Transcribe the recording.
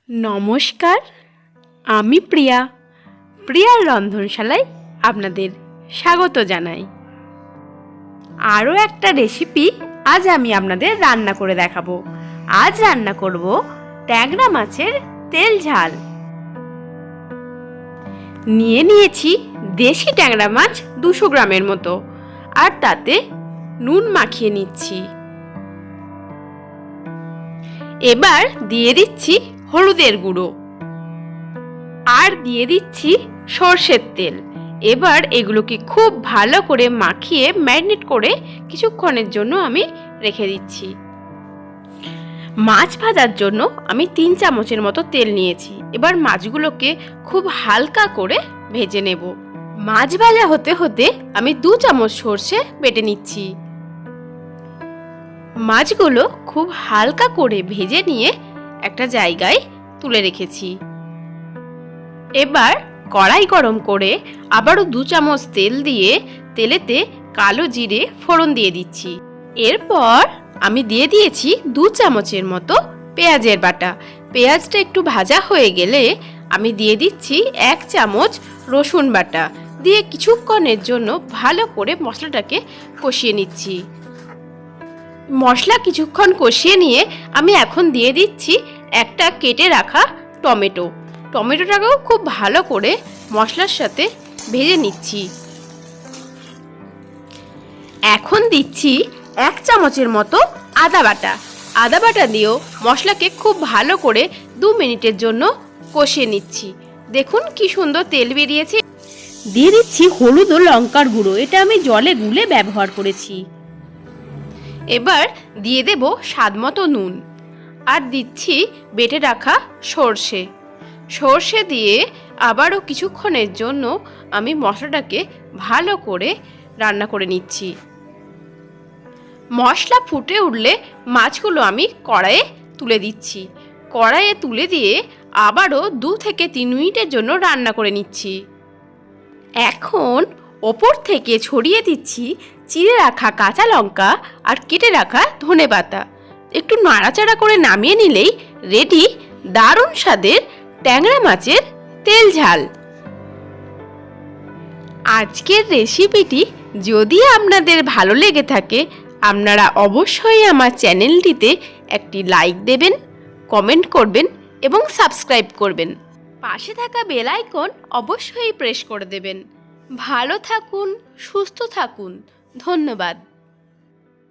নমস্কার, আমি প্রিয়ার রন্ধনশালায় আপনাদের স্বাগত জানাই। আরও একটা রেসিপি আজ আমি আপনাদের রান্না করে দেখাবো। আজ রান্না করব ট্যাংরা মাছের তেল ঝাল। নিয়েছি দেশি ট্যাংরা মাছ 200 গ্রামের মতো, আর তাতে নুন মাখিয়ে নিচ্ছি। এবার দিয়ে দিচ্ছি হলুদের গুঁড়ো আর দিয়ে দিচ্ছি সর্ষের তেল। এবার এগুলোকে খুব ভালো করে মাখিয়ে ম্যারিনেট করে কিছুক্ষণের জন্য আমি রেখে দিচ্ছি। মাছ ভাজার জন্য আমি 3 চামচের মতো তেল নিয়েছি। এবার মাছগুলোকে খুব হালকা করে ভেজে নেব। মাছ ভাজা হতে হতে আমি 2 চামচ সর্ষে বেটে নিচ্ছি। মাছগুলো খুব হালকা করে ভেজে নিয়ে একটা জায়গায় তুলে রেখেছি। এবার কড়াই গরম করে আবারও 2 চামচ তেল দিয়ে তেলেতে কালো জিরে ফোড়ন দিয়ে দিচ্ছি। এরপর আমি দিয়ে দিয়েছি 2 চামচের মতো পেঁয়াজের বাটা। পেঁয়াজটা একটু ভাজা হয়ে গেলে আমি দিয়ে দিচ্ছি 1 চামচ রসুন বাটা দিয়ে কিছুক্ষণের জন্য ভালো করে মশলাটাকে কষিয়ে নিচ্ছি। মশলা কিছুক্ষণ কষিয়ে নিয়ে আমি এখন দিয়ে দিচ্ছি একটা কেটে রাখা টমেটোটাকেও খুব ভালো করে মশলার সাথে ভেজে নিচ্ছি। এখন দিচ্ছি 1 চামচের মতো আদা বাটা দিয়েও মশলাকে খুব ভালো করে 2 মিনিটের জন্য কষিয়ে নিচ্ছি। দেখুন কি সুন্দর তেল বেরিয়েছে। দিয়ে দিচ্ছি হলুদ ও লঙ্কার গুঁড়ো, এটা আমি জলে গুলে ব্যবহার করেছি। এবার দিয়ে দেব স্বাদমতো নুন আর দিচ্ছি বেটে রাখা সর্ষে দিয়ে আবারও কিছুক্ষণের জন্য আমি মশলাটাকে ভালো করে রান্না করে নিচ্ছি। মশলা ফুটে উঠলে মাছগুলো আমি কড়াইয়ে তুলে দিচ্ছি। কড়াইয়ে তুলে দিয়ে আবারও 2 থেকে 3 মিনিটের জন্য রান্না করে নিচ্ছি। এখন ওপর থেকে ছড়িয়ে দিচ্ছি চিড়ে রাখা কাঁচা লঙ্কা আর কেটে রাখা ধনেপাতা। একটু নাড়াচাড়া করে নামিয়ে নিলেই রেডি দারুণ স্বাদের ট্যাংরা মাছের তেল ঝাল। আজকের রেসিপিটি যদি আপনাদের ভালো লেগে থাকে, আপনারা অবশ্যই আমার চ্যানেলটিতে একটি লাইক দেবেন, কমেন্ট করবেন এবং সাবস্ক্রাইব করবেন। পাশে থাকা বেল আইকন অবশ্যই প্রেস করে দেবেন। ভালো থাকুন, সুস্থ থাকুন। ধন্যবাদ।